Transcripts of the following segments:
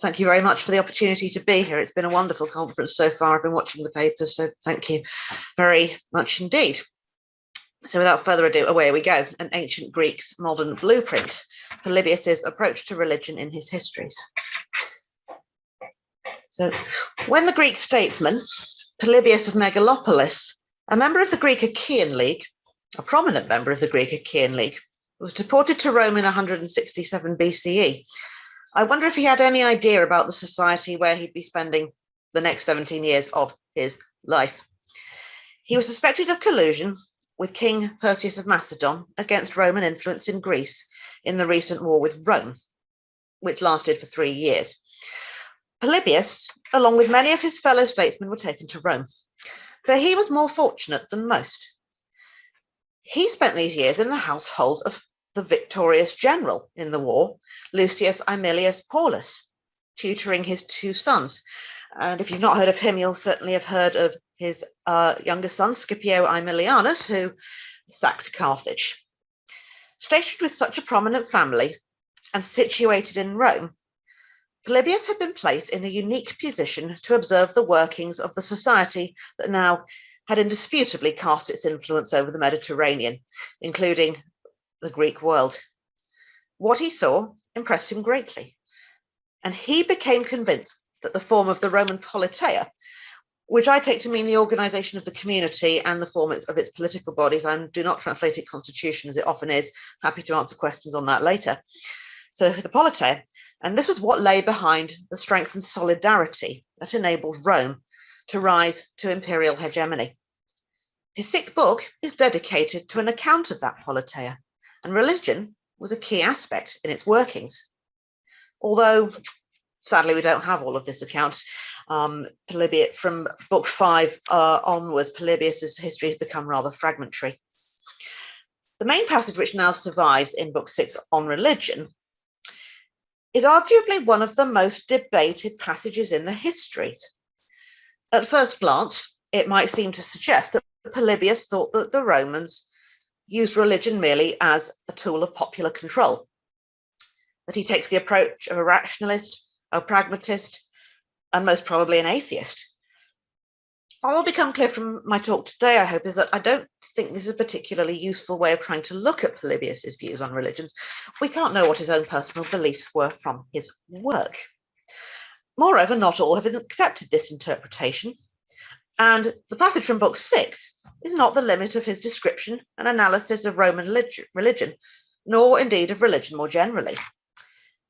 Thank you very much for the opportunity to be here. It's been a wonderful conference so far. I've been watching the papers, so thank you very much indeed. So without further ado, away we go. An ancient Greek's modern blueprint, Polybius's approach to religion in his histories. So when the Greek statesman, Polybius of Megalopolis, a member of the Greek Achaean League, a prominent member of the Greek Achaean League, was deported to Rome in 167 BCE, I wonder if he had any idea about the society where he'd be spending the next 17 years of his life. He was suspected of collusion with King Perseus of Macedon against Roman influence in Greece in the recent war with Rome, which lasted for 3 years. Polybius, along with many of his fellow statesmen, were taken to Rome, but he was more fortunate than most. He spent these years in the household of the victorious general in the war, Lucius Aemilius Paulus, tutoring his 2 sons. And if you've not heard of him, you'll certainly have heard of his younger son, Scipio Aemilianus, who sacked Carthage. Stationed with such a prominent family and situated in Rome, Polybius had been placed in a unique position to observe the workings of the society that now had indisputably cast its influence over the Mediterranean, including the Greek world. What he saw impressed him greatly, and he became convinced that the form of the Roman politeia, which I take to mean the organisation of the community and the form of its political bodies, and do not translate it constitution as it often is, happy to answer questions on that later. So the politeia, and this was what lay behind the strength and solidarity that enabled Rome to rise to imperial hegemony. His 6th book is dedicated to an account of that politeia, and religion was a key aspect in its workings. Although, sadly, we don't have all of this account. Polybius, from book 5 onwards, Polybius's history has become rather fragmentary. The main passage which now survives in book 6 on religion is arguably one of the most debated passages in the histories. At first glance, it might seem to suggest that Polybius thought that the Romans used religion merely as a tool of popular control, that he takes the approach of a rationalist, a pragmatist, and most probably an atheist. What will become clear from my talk today, I hope, is that I don't think this is a particularly useful way of trying to look at Polybius's views on religions. We can't know what his own personal beliefs were from his work. Moreover, not all have accepted this interpretation, and the passage from book 6 is not the limit of his description and analysis of Roman religion, nor indeed of religion more generally.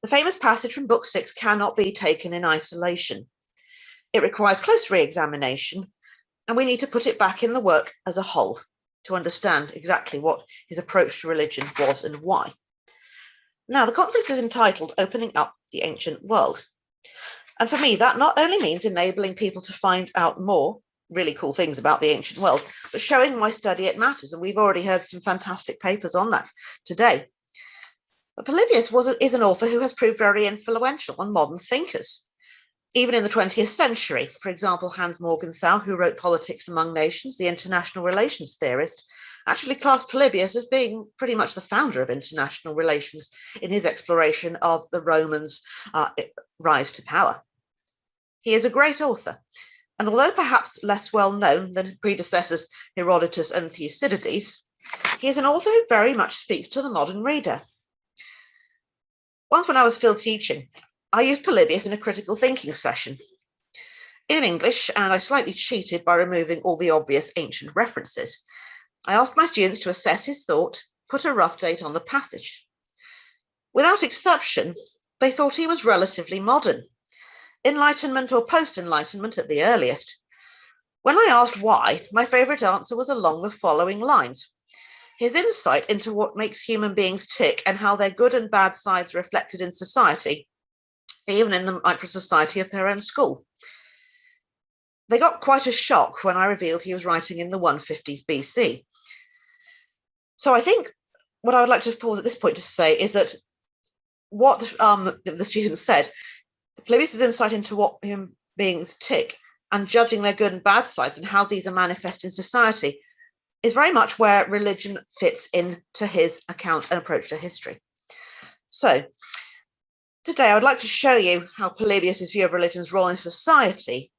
The famous passage from book 6 cannot be taken in isolation. It requires close re-examination, and we need to put it back in the work as a whole to understand exactly what his approach to religion was and why. Now, the conference is entitled Opening Up the Ancient World. And for me, that not only means enabling people to find out more really cool things about the ancient world, but showing why study it matters. And we've already heard some fantastic papers on that today. But Polybius is an author who has proved very influential on modern thinkers. Even in the 20th century, for example, Hans Morgenthau, who wrote Politics Among Nations, the international relations theorist, actually classed Polybius as being pretty much the founder of international relations in his exploration of the Romans' rise to power. He is a great author, and although perhaps less well known than his predecessors Herodotus and Thucydides, he is an author who very much speaks to the modern reader. Once when I was still teaching, I used Polybius in a critical thinking session in English, and I slightly cheated by removing all the obvious ancient references. I asked my students to assess his thought, put a rough date on the passage. Without exception, they thought he was relatively modern, Enlightenment or post-Enlightenment at the earliest. When I asked why, my favourite answer was along the following lines. His insight into what makes human beings tick and how their good and bad sides are reflected in society, even in the micro-society of their own school. They got quite a shock when I revealed he was writing in the 150s BC. So I think what I would like to pause at this point to say is that what the students said, Polybius' insight into what human beings tick and judging their good and bad sides and how these are manifest in society is very much where religion fits into his account and approach to history. So Today, I would like to show you how Polybius' view of religion's role in society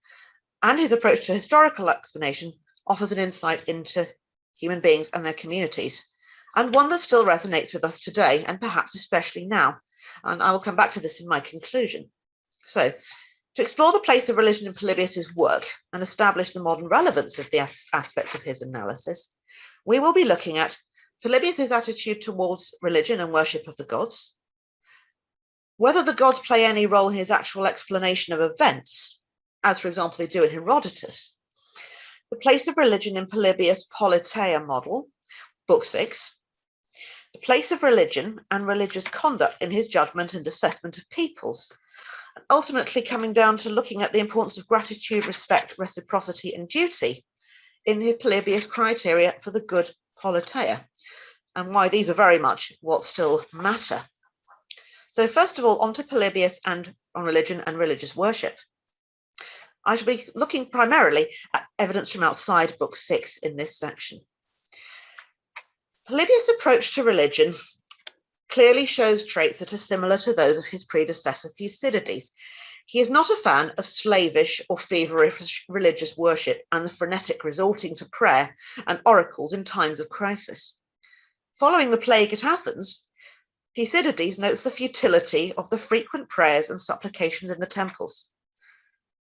and his approach to historical explanation offers an insight into human beings and their communities, and one that still resonates with us today, and perhaps especially now. And I will come back to this in my conclusion. So, to explore the place of religion in Polybius' work and establish the modern relevance of the aspect of his analysis, we will be looking at Polybius' attitude towards religion and worship of the gods, whether the gods play any role in his actual explanation of events, as for example they do in Herodotus, the place of religion in Polybius' Politeia model, Book 6, the place of religion and religious conduct in his judgment and assessment of peoples, and ultimately coming down to looking at the importance of gratitude, respect, reciprocity, and duty in his Polybius' criteria for the good Politeia, and why these are very much what still matter. So first of all, on to Polybius and on religion and religious worship. I shall be looking primarily at evidence from outside Book 6 in this section. Polybius' approach to religion clearly shows traits that are similar to those of his predecessor Thucydides. He is not a fan of slavish or feverish religious worship and the frenetic resorting to prayer and oracles in times of crisis. Following the plague at Athens, Thucydides notes the futility of the frequent prayers and supplications in the temples.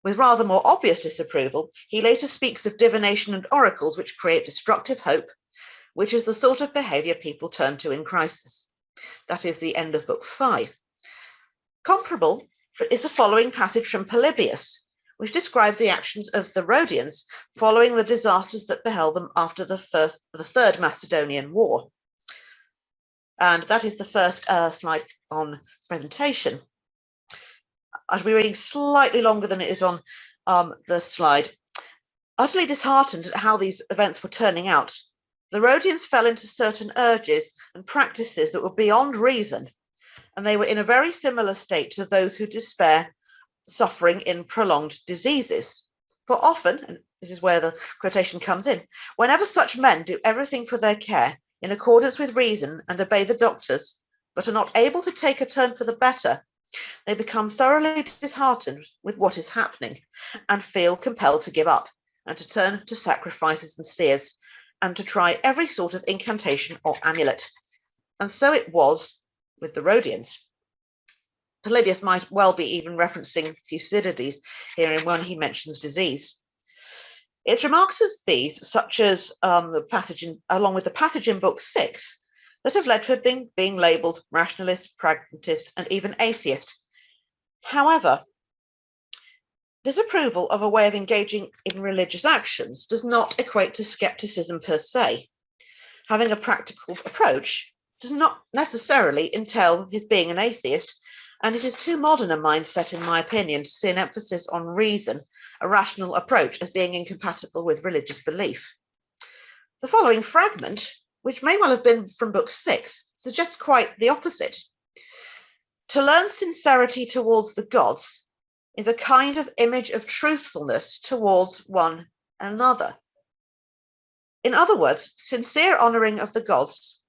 With rather more obvious disapproval, he later speaks of divination and oracles which create destructive hope, which is the sort of behaviour people turn to in crisis. That is the end of Book 5. Comparable is the following passage from Polybius, which describes the actions of the Rhodians following the disasters that befell them after the Third Macedonian War. And that is the first slide on the presentation. I shall be reading slightly longer than it is on the slide. Utterly disheartened at how these events were turning out, the Rhodians fell into certain urges and practices that were beyond reason, and they were in a very similar state to those who despair suffering in prolonged diseases. For often, and this is where the quotation comes in, whenever such men do everything for their care in accordance with reason and obey the doctors, but are not able to take a turn for the better, they become thoroughly disheartened with what is happening and feel compelled to give up and to turn to sacrifices and seers and to try every sort of incantation or amulet. And so it was with the Rhodians. Polybius might well be even referencing Thucydides here when he mentions disease. It's remarks as these, such as along with the passage in Book 6, that have led to him being labelled rationalist, pragmatist, and even atheist. However, disapproval of a way of engaging in religious actions does not equate to skepticism per se. Having a practical approach does not necessarily entail his being an atheist, and it is too modern a mindset, in my opinion, to see an emphasis on reason, a rational approach, as being incompatible with religious belief. The following fragment, which may well have been from Book 6, suggests quite the opposite. To learn sincerity towards the gods is a kind of image of truthfulness towards one another. In other words, sincere honouring of the gods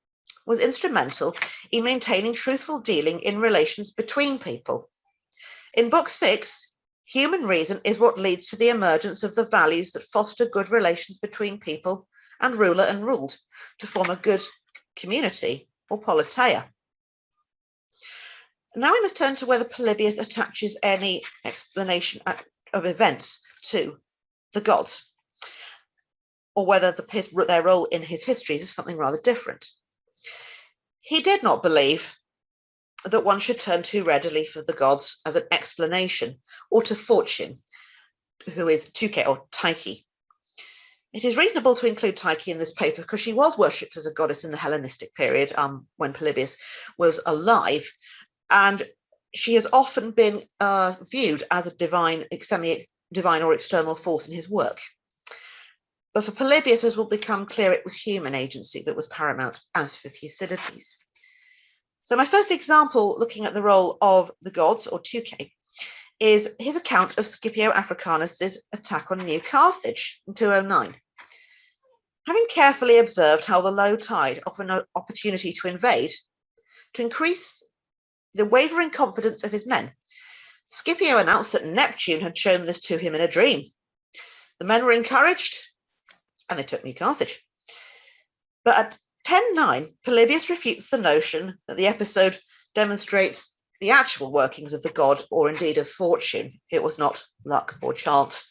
was instrumental in maintaining truthful dealing in relations between people. In Book 6, human reason is what leads to the emergence of the values that foster good relations between people and ruler and ruled to form a good community or politeia. Now we must turn to whether Polybius attaches any explanation of events to the gods, or whether their role in his histories is something rather different. He did not believe that one should turn too readily for the gods as an explanation, or to fortune, who is Tyche or Tyche. It is reasonable to include Tyche in this paper because she was worshipped as a goddess in the Hellenistic period when Polybius was alive, and she has often been viewed as a semi-divine or external force in his work. But for Polybius, as will become clear, it was human agency that was paramount, as for Thucydides. So my first example, looking at the role of the gods, or Tyche, is his account of Scipio Africanus's attack on New Carthage in 209. Having carefully observed how the low tide offered an opportunity to invade, to increase the wavering confidence of his men. Scipio announced that Neptune had shown this to him in a dream. The men were encouraged, and they took New Carthage. But at 10:9, Polybius refutes the notion that the episode demonstrates the actual workings of the god, or indeed of fortune. It was not luck or chance.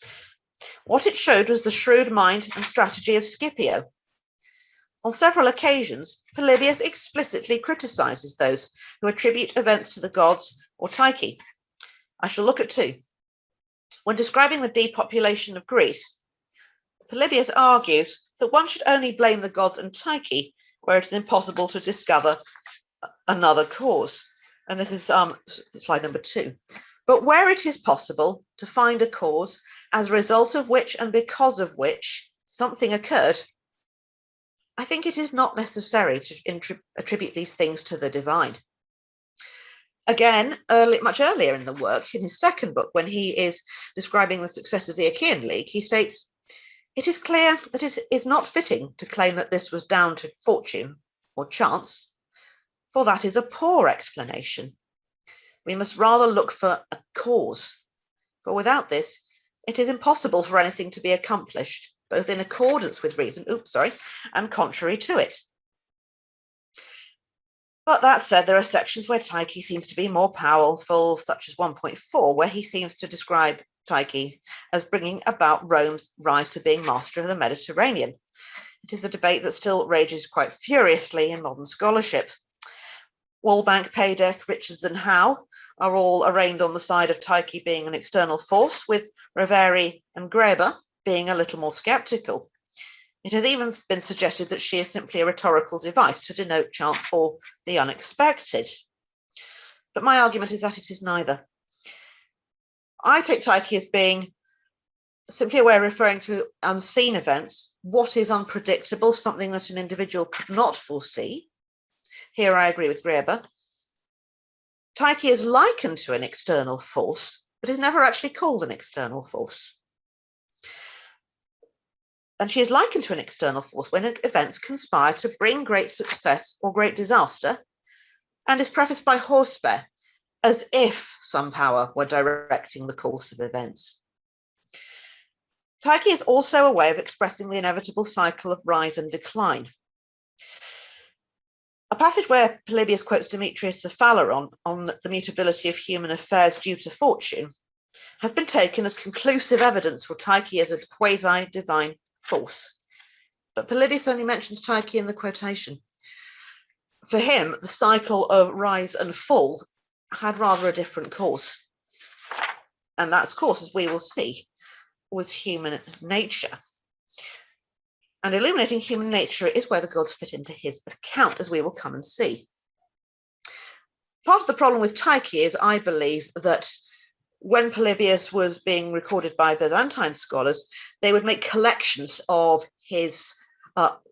What it showed was the shrewd mind and strategy of Scipio. On several occasions, Polybius explicitly criticizes those who attribute events to the gods or Tyche. I shall look at two. When describing the depopulation of Greece, Polybius argues that one should only blame the gods and Tyche where it is impossible to discover another cause. And this is slide number 2. But where it is possible to find a cause as a result of which and because of which something occurred, I think it is not necessary to attribute these things to the divine. Again, much earlier in the work, in his second book, when he is describing the success of the Achaean League, he states, "It is clear that it is not fitting to claim that this was down to fortune or chance, for that is a poor explanation. We must rather look for a cause, for without this, it is impossible for anything to be accomplished, both in accordance with reason, and contrary to it." But that said, there are sections where Tyche seems to be more powerful, such as 1.4, where he seems to describe Tyche as bringing about Rome's rise to being master of the Mediterranean. It is a debate that still rages quite furiously in modern scholarship. Wallbank, Paydeck, Richards and Howe are all arraigned on the side of Tyche being an external force, with Raveri and Graeber being a little more sceptical. It has even been suggested that she is simply a rhetorical device to denote chance or the unexpected. But my argument is that it is neither. I take Tyche as being simply a way of referring to unseen events, what is unpredictable, something that an individual could not foresee. Here I agree with Graeber. Tyche is likened to an external force, but is never actually called an external force. And she is likened to an external force when events conspire to bring great success or great disaster, and is prefaced by Horsper, as if some power were directing the course of events. Tyche is also a way of expressing the inevitable cycle of rise and decline. A passage where Polybius quotes Demetrius of Phaleron on the mutability of human affairs due to fortune has been taken as conclusive evidence for Tyche as a quasi-divine force. But Polybius only mentions Tyche in the quotation. For him, the cycle of rise and fall had rather a different course. And that, of course, as we will see, was human nature. And illuminating human nature is where the gods fit into his account, as we will come and see. Part of the problem with Tyche is, I believe, that when Polybius was being recorded by Byzantine scholars, they would make collections of his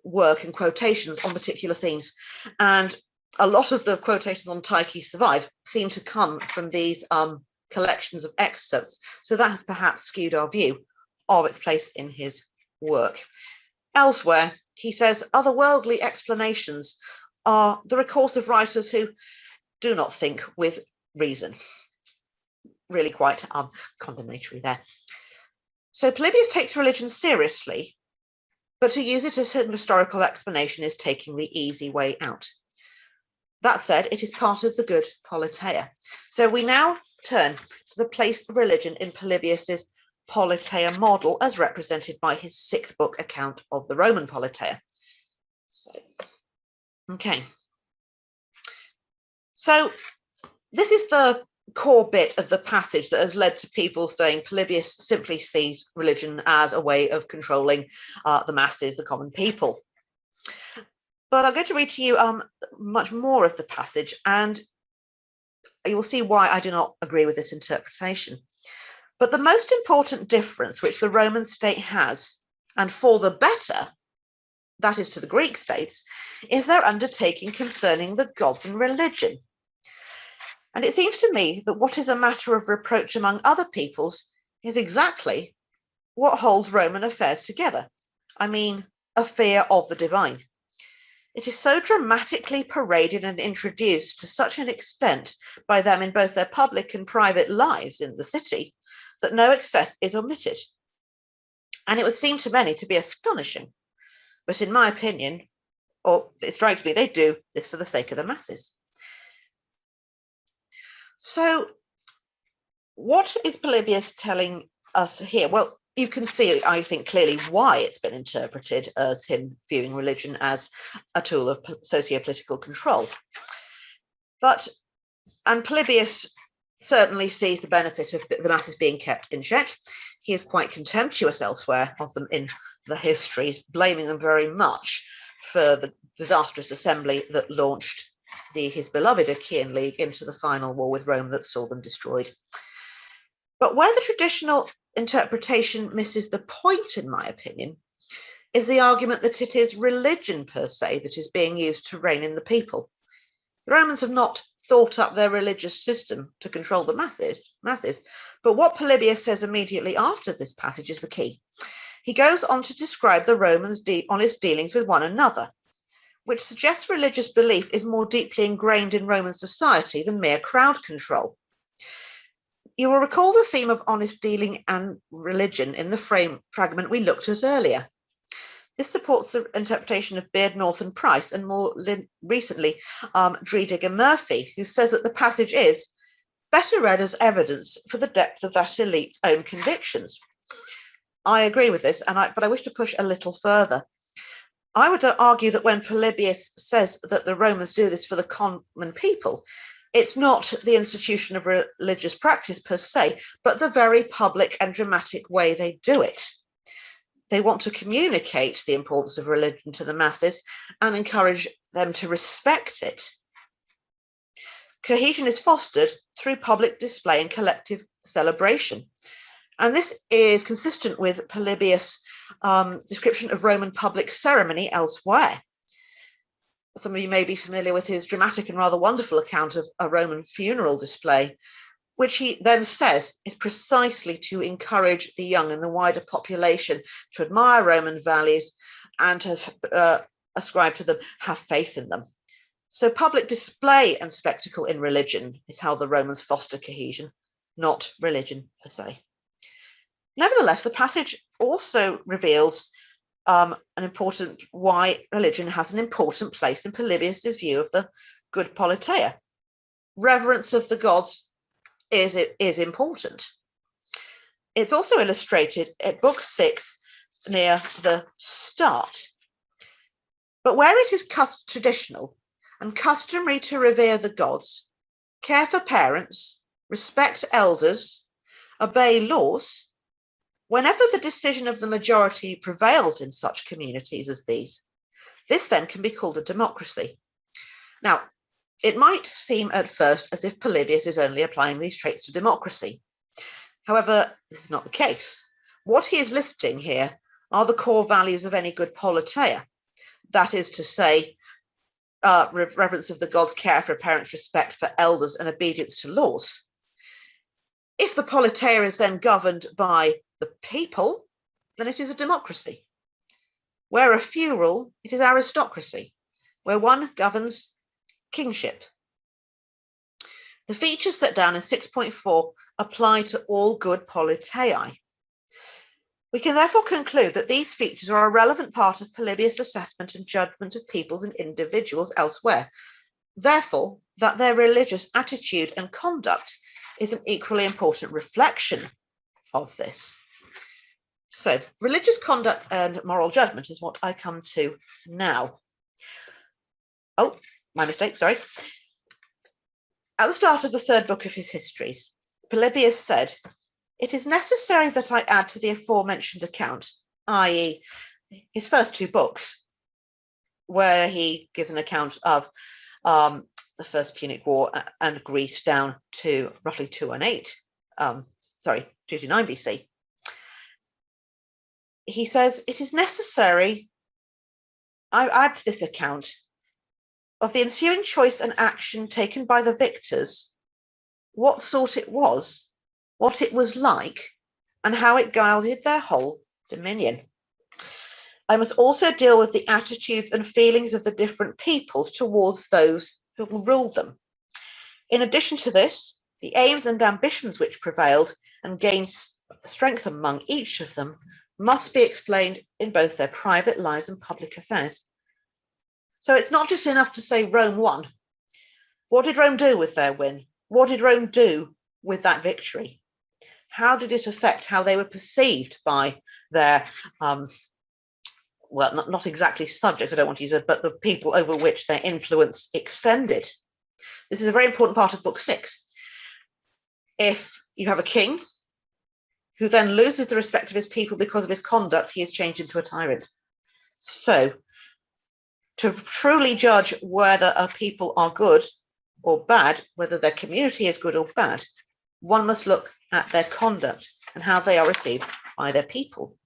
work and quotations on particular themes. And a lot of the quotations on Tyche survive seem to come from these collections of excerpts. So that has perhaps skewed our view of its place in his work. Elsewhere, he says otherworldly explanations are the recourse of writers who do not think with reason. Really quite condemnatory there. So Polybius takes religion seriously, but to use it as an historical explanation is taking the easy way out. That said, it is part of the good politeia. So we now turn to the place of religion in Polybius's politeia model as represented by his 6th book account of the Roman politeia. So this is the core bit of the passage that has led to people saying Polybius simply sees religion as a way of controlling the masses, the common people. But I'm going to read to you much more of the passage, and you'll see why I do not agree with this interpretation. But the most important difference which the Roman state has, and for the better, that is to the Greek states, is their undertaking concerning the gods and religion. And it seems to me that what is a matter of reproach among other peoples is exactly what holds Roman affairs together. I mean, a fear of the divine. It is so dramatically paraded and introduced to such an extent by them in both their public and private lives in the city that no excess is omitted. And it would seem to many to be astonishing, but in my opinion, or it strikes me, they do this for the sake of the masses. So what is Polybius telling us here? Well, you can see, I think, clearly why it's been interpreted as him viewing religion as a tool of socio-political control. And Polybius certainly sees the benefit of the masses being kept in check. He is quite contemptuous elsewhere of them in the Histories, blaming them very much for the disastrous assembly that launched his beloved Achaean League into the final war with Rome that saw them destroyed. But where the traditional interpretation misses the point, in my opinion, is the argument that it is religion per se that is being used to rein in the people. The Romans have not thought up their religious system to control the masses, but what Polybius says immediately after this passage is the key. He goes on to describe the Romans' honest dealings with one another, which suggests religious belief is more deeply ingrained in Roman society than mere crowd control. You will recall the theme of honest dealing and religion in the fragment we looked at earlier. This supports the interpretation of Beard, North and Price, and more recently, Dreedig and Murphy, who says that the passage is better read as evidence for the depth of that elite's own convictions. I agree with this, but I wish to push a little further. I would argue that when Polybius says that the Romans do this for the common people, it's not the institution of religious practice per se, but the very public and dramatic way they do it. They want to communicate the importance of religion to the masses and encourage them to respect it. Cohesion is fostered through public display and collective celebration. And this is consistent with Polybius' description of Roman public ceremony elsewhere. Some of you may be familiar with his dramatic and rather wonderful account of a Roman funeral display, which he then says is precisely to encourage the young and the wider population to admire Roman values and to ascribe to them, have faith in them. So public display and spectacle in religion is how the Romans foster cohesion, not religion per se. Nevertheless, the passage also reveals why religion has an important place in Polybius' view of the good politeia. Reverence of the gods is important. It's also illustrated at book 6 near the start. But where it is traditional and customary to revere the gods, care for parents, respect elders, obey laws, whenever the decision of the majority prevails in such communities as these, this then can be called a democracy. Now, it might seem at first as if Polybius is only applying these traits to democracy. However, this is not the case. What he is listing here are the core values of any good politeia. That is to say, reverence of the gods, care for parents, respect for elders, and obedience to laws. If the politeia is then governed by the people, then it is a democracy. Where a few rule, it is aristocracy. Where one governs, kingship. The features set down in 6.4 apply to all good politeia. We can therefore conclude that these features are a relevant part of Polybius' assessment and judgment of peoples and individuals elsewhere. Therefore, that their religious attitude and conduct is an equally important reflection of this. So, religious conduct and moral judgment is what I come to now. Oh, my mistake, sorry. At the start of the third book of his Histories, Polybius said, "It is necessary that I add to the aforementioned account," i.e. his first two books, where he gives an account of the First Punic War and Greece down to roughly 229 BC. He says, "It is necessary I add to this account of the ensuing choice and action taken by the victors, what sort it was, what it was like, and how it guided their whole dominion." I must also deal with the attitudes and feelings of the different peoples towards those who ruled them. In addition to this, the aims and ambitions which prevailed and gained strength among each of them must be explained in both their private lives and public affairs. So it's not just enough to say Rome won. What did Rome do with their win? What did Rome do with that victory? How did it affect how they were perceived by their, well, not exactly subjects, I don't want to use it, but the people over which their influence extended? This is a very important part of Book 6. If you have a king who then loses the respect of his people because of his conduct, he is changed into a tyrant. So, to truly judge whether a people are good or bad, whether their community is good or bad, one must look at their conduct and how they are received by their people.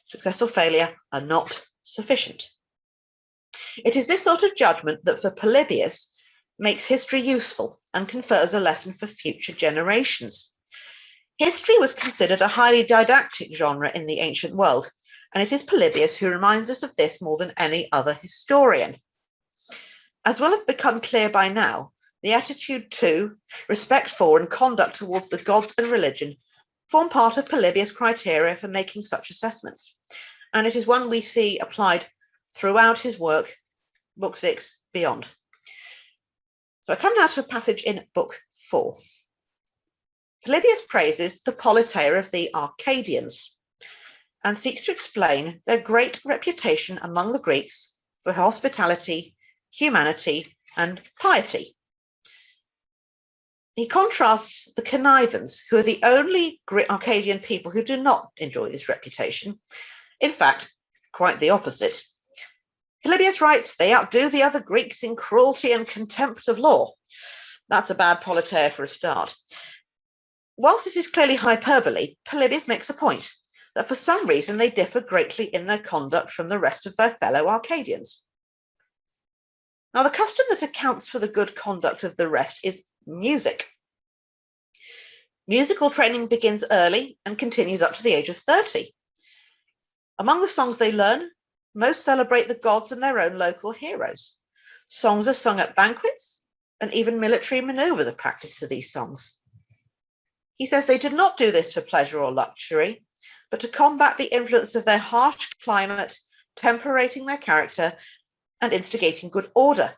Success or failure are not sufficient. It is this sort of judgment that for Polybius makes history useful and confers a lesson for future generations. History was considered a highly didactic genre in the ancient world, and it is Polybius who reminds us of this more than any other historian. As will have become clear by now, the attitude to, respect for, and conduct towards the gods and religion form part of Polybius' criteria for making such assessments, and it is one we see applied throughout his work, Book 6, beyond. So I come now to a passage in Book 4. Polybius praises the politeia of the Arcadians and seeks to explain their great reputation among the Greeks for hospitality, humanity, and piety. He contrasts the connivance, who are the only Arcadian people who do not enjoy this reputation. In fact, quite the opposite. Polybius writes, they outdo the other Greeks in cruelty and contempt of law. That's a bad politeia for a start. Whilst this is clearly hyperbole, Polybius makes a point that for some reason they differ greatly in their conduct from the rest of their fellow Arcadians. Now, the custom that accounts for the good conduct of the rest is music. Musical training begins early and continues up to the age of 30. Among the songs they learn, most celebrate the gods and their own local heroes. Songs are sung at banquets, and even military maneuver the practice of these songs. He says they did not do this for pleasure or luxury, but to combat the influence of their harsh climate, temperating their character and instigating good order.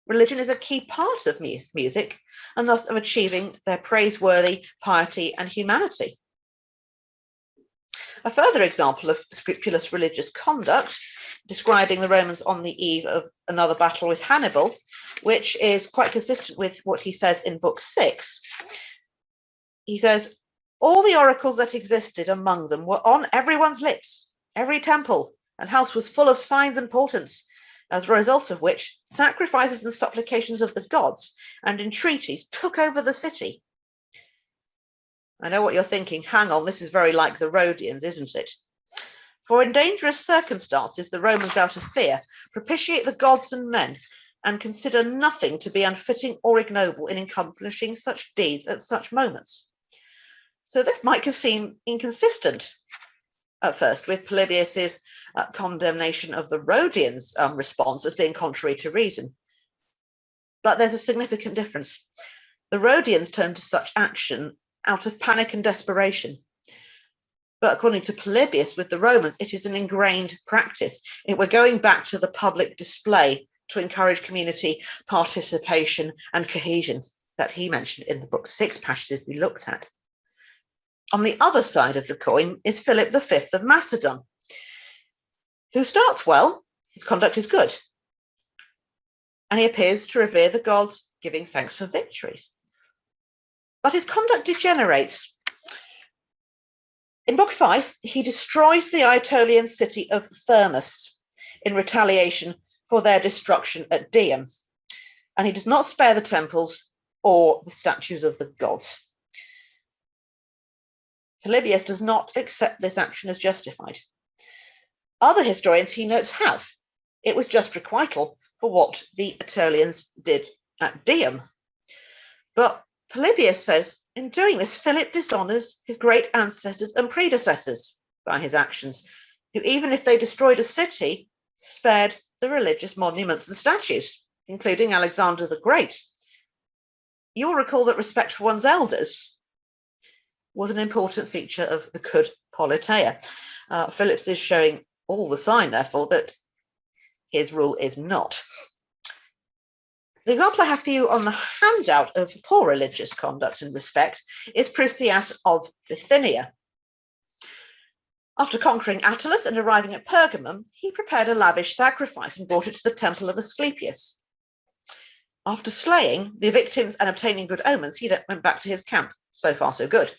Religion is a key part of music, and thus of achieving their praiseworthy piety and humanity. A further example of scrupulous religious conduct, describing the Romans on the eve of another battle with Hannibal, which is quite consistent with what he says in Book 6. He says, all the oracles that existed among them were on everyone's lips. Every temple and house was full of signs and portents, as a result of which sacrifices and supplications of the gods and entreaties took over the city. I know what you're thinking. Hang on, this is very like the Rhodians, isn't it? For in dangerous circumstances, the Romans, out of fear, propitiate the gods and men and consider nothing to be unfitting or ignoble in accomplishing such deeds at such moments. So this might seem inconsistent at first with Polybius's condemnation of the Rhodians' response as being contrary to reason. But there's a significant difference. The Rhodians turned to such action out of panic and desperation. But according to Polybius, with the Romans, it is an ingrained practice. We're going back to the public display to encourage community participation and cohesion that he mentioned in the Book 6 passages we looked at. On the other side of the coin is Philip V of Macedon, who starts well, his conduct is good, and he appears to revere the gods, giving thanks for victories. But his conduct degenerates. In Book 5, he destroys the Aetolian city of Thermus in retaliation for their destruction at Dium, and he does not spare the temples or the statues of the gods. Polybius does not accept this action as justified. Other historians, he notes, have. It was just requital for what the Aetolians did at Dium. But Polybius says, in doing this, Philip dishonours his great ancestors and predecessors by his actions, who, even if they destroyed a city, spared the religious monuments and statues, including Alexander the Great. You'll recall that respect for one's elders was an important feature of the good politeia. Phillips is showing all the sign, therefore, that his rule is not. The example I have for you on the handout of poor religious conduct and respect is Prusias of Bithynia. After conquering Attalus and arriving at Pergamum, he prepared a lavish sacrifice and brought it to the temple of Asclepius. After slaying the victims and obtaining good omens, he then went back to his camp. So far, so good.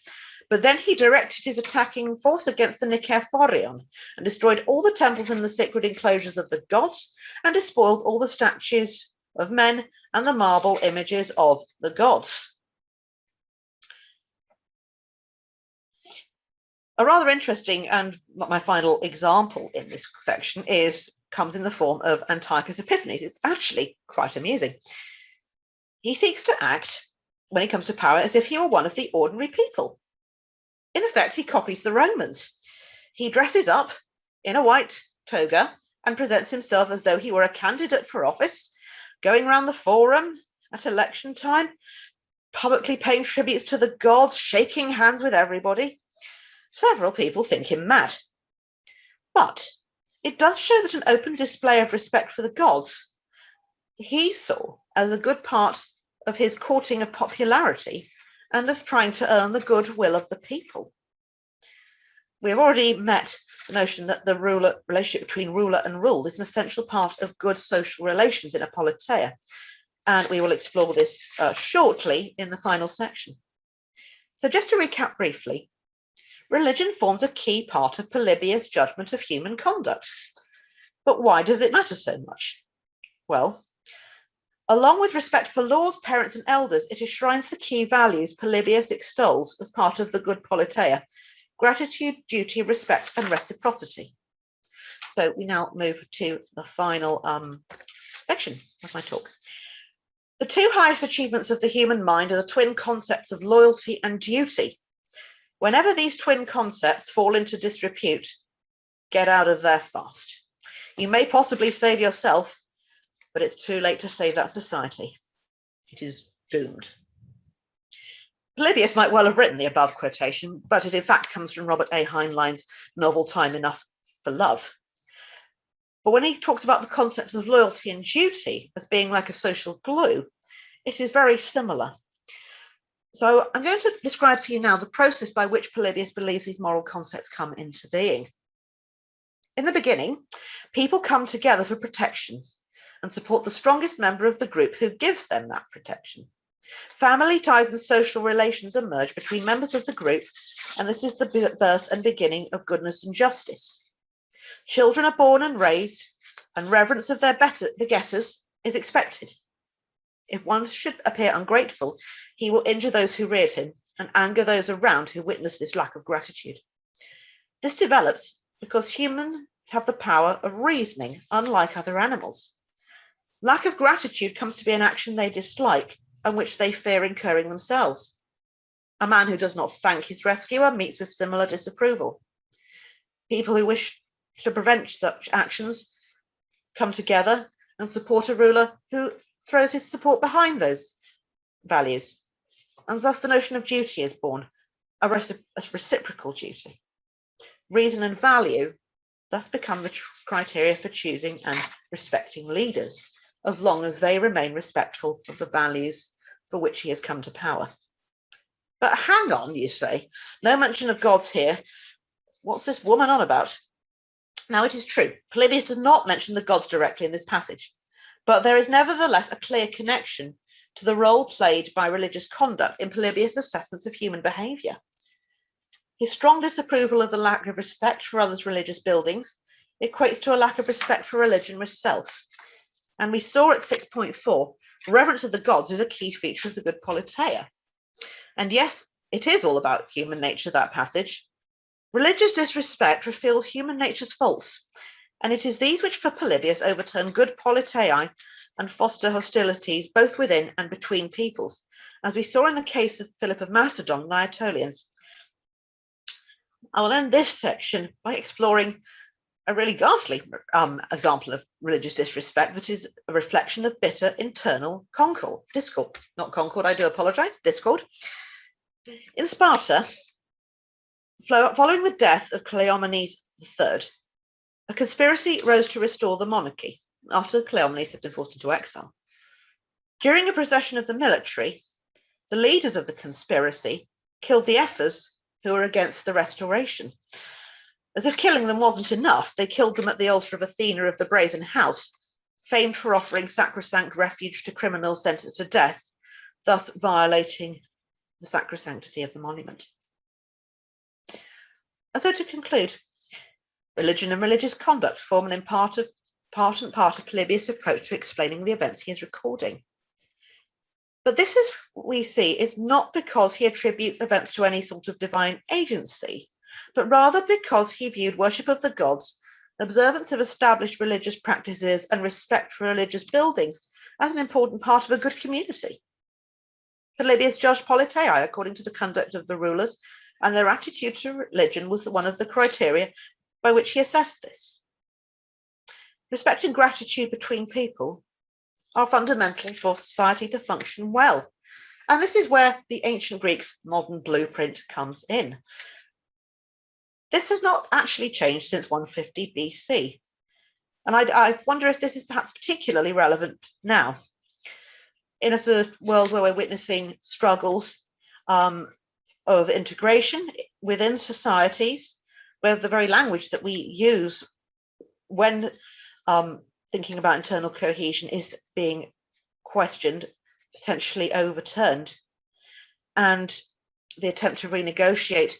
But then he directed his attacking force against the Nicephorion and destroyed all the temples and the sacred enclosures of the gods and despoiled all the statues of men and the marble images of the gods. A rather interesting and not my final example in this section comes in the form of Antiochus Epiphanes. It's actually quite amusing. He seeks to act, when he comes to power, as if he were one of the ordinary people. In effect, he copies the Romans. He dresses up in a white toga and presents himself as though he were a candidate for office, going around the forum at election time, publicly paying tributes to the gods, shaking hands with everybody. Several people think him mad. But it does show that an open display of respect for the gods he saw as a good part of his courting of popularity and of trying to earn the goodwill of the people. We have already met the notion that the relationship between ruler and ruled is an essential part of good social relations in a politeia, and we will explore this shortly in the final section. So just to recap briefly, religion forms a key part of Polybius' judgment of human conduct. But why does it matter so much? Well, along with respect for laws, parents, and elders, it enshrines the key values Polybius extols as part of the good politeia: gratitude, duty, respect, and reciprocity. So we now move to the final section of my talk. The two highest achievements of the human mind are the twin concepts of loyalty and duty. Whenever these twin concepts fall into disrepute, get out of there fast. You may possibly save yourself, but it's too late to save that society. It is doomed. Polybius might well have written the above quotation, but it in fact comes from Robert A. Heinlein's novel Time Enough for Love. But when he talks about the concepts of loyalty and duty as being like a social glue, it is very similar. So I'm going to describe for you now the process by which Polybius believes these moral concepts come into being. In the beginning, people come together for protection and support the strongest member of the group who gives them that protection. Family ties and social relations emerge between members of the group, and this is the birth and beginning of goodness and justice. Children are born and raised, and reverence of their begetters is expected. If one should appear ungrateful, he will injure those who reared him and anger those around who witness this lack of gratitude. This develops because humans have the power of reasoning, unlike other animals. Lack of gratitude comes to be an action they dislike and which they fear incurring themselves. A man who does not thank his rescuer meets with similar disapproval. People who wish to prevent such actions come together and support a ruler who throws his support behind those values. And thus the notion of duty is born, a reciprocal duty. Reason and value thus become the criteria for choosing and respecting leaders, as long as they remain respectful of the values for which he has come to power. But hang on, you say, no mention of gods here. What's this woman on about? Now, it is true, Polybius does not mention the gods directly in this passage, but there is nevertheless a clear connection to the role played by religious conduct in Polybius' assessments of human behaviour. His strong disapproval of the lack of respect for others' religious buildings equates to a lack of respect for religion itself. And we saw at 6.4, reverence of the gods is a key feature of the good politeia. And yes, it is all about human nature, that passage. Religious disrespect reveals human nature's faults, and it is these which for Polybius overturn good politeia and foster hostilities both within and between peoples, as we saw in the case of Philip of Macedon and the Aetolians. I will end this section by exploring a really ghastly example of religious disrespect that is a reflection of bitter internal discord, not concord, I do apologize, discord. In Sparta, following the death of Cleomenes III, a conspiracy rose to restore the monarchy after Cleomenes had been forced into exile. During a procession of the military, the leaders of the conspiracy killed the ephors who were against the restoration. As if killing them wasn't enough, they killed them at the altar of Athena of the Brazen House, famed for offering sacrosanct refuge to criminals sentenced to death, thus violating the sacrosanctity of the monument. And so to conclude, religion and religious conduct form an important part of Polybius' approach to explaining the events he is recording. But this, as we see, is not because he attributes events to any sort of divine agency, but rather because he viewed worship of the gods, observance of established religious practices, and respect for religious buildings as an important part of a good community. Polybius judged politeia according to the conduct of the rulers, and their attitude to religion was one of the criteria by which he assessed this. Respect and gratitude between people are fundamental for society to function well. And this is where the ancient Greeks' modern blueprint comes in. This has not actually changed since 150 BC. And I wonder if this is perhaps particularly relevant now. In a sort of world where we're witnessing struggles of integration within societies, where the very language that we use when thinking about internal cohesion is being questioned, potentially overturned, and the attempt to renegotiate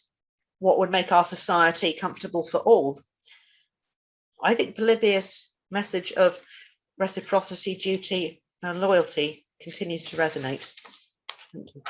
what would make our society comfortable for all. I think Polybius' message of reciprocity, duty, and loyalty continues to resonate. Thank you.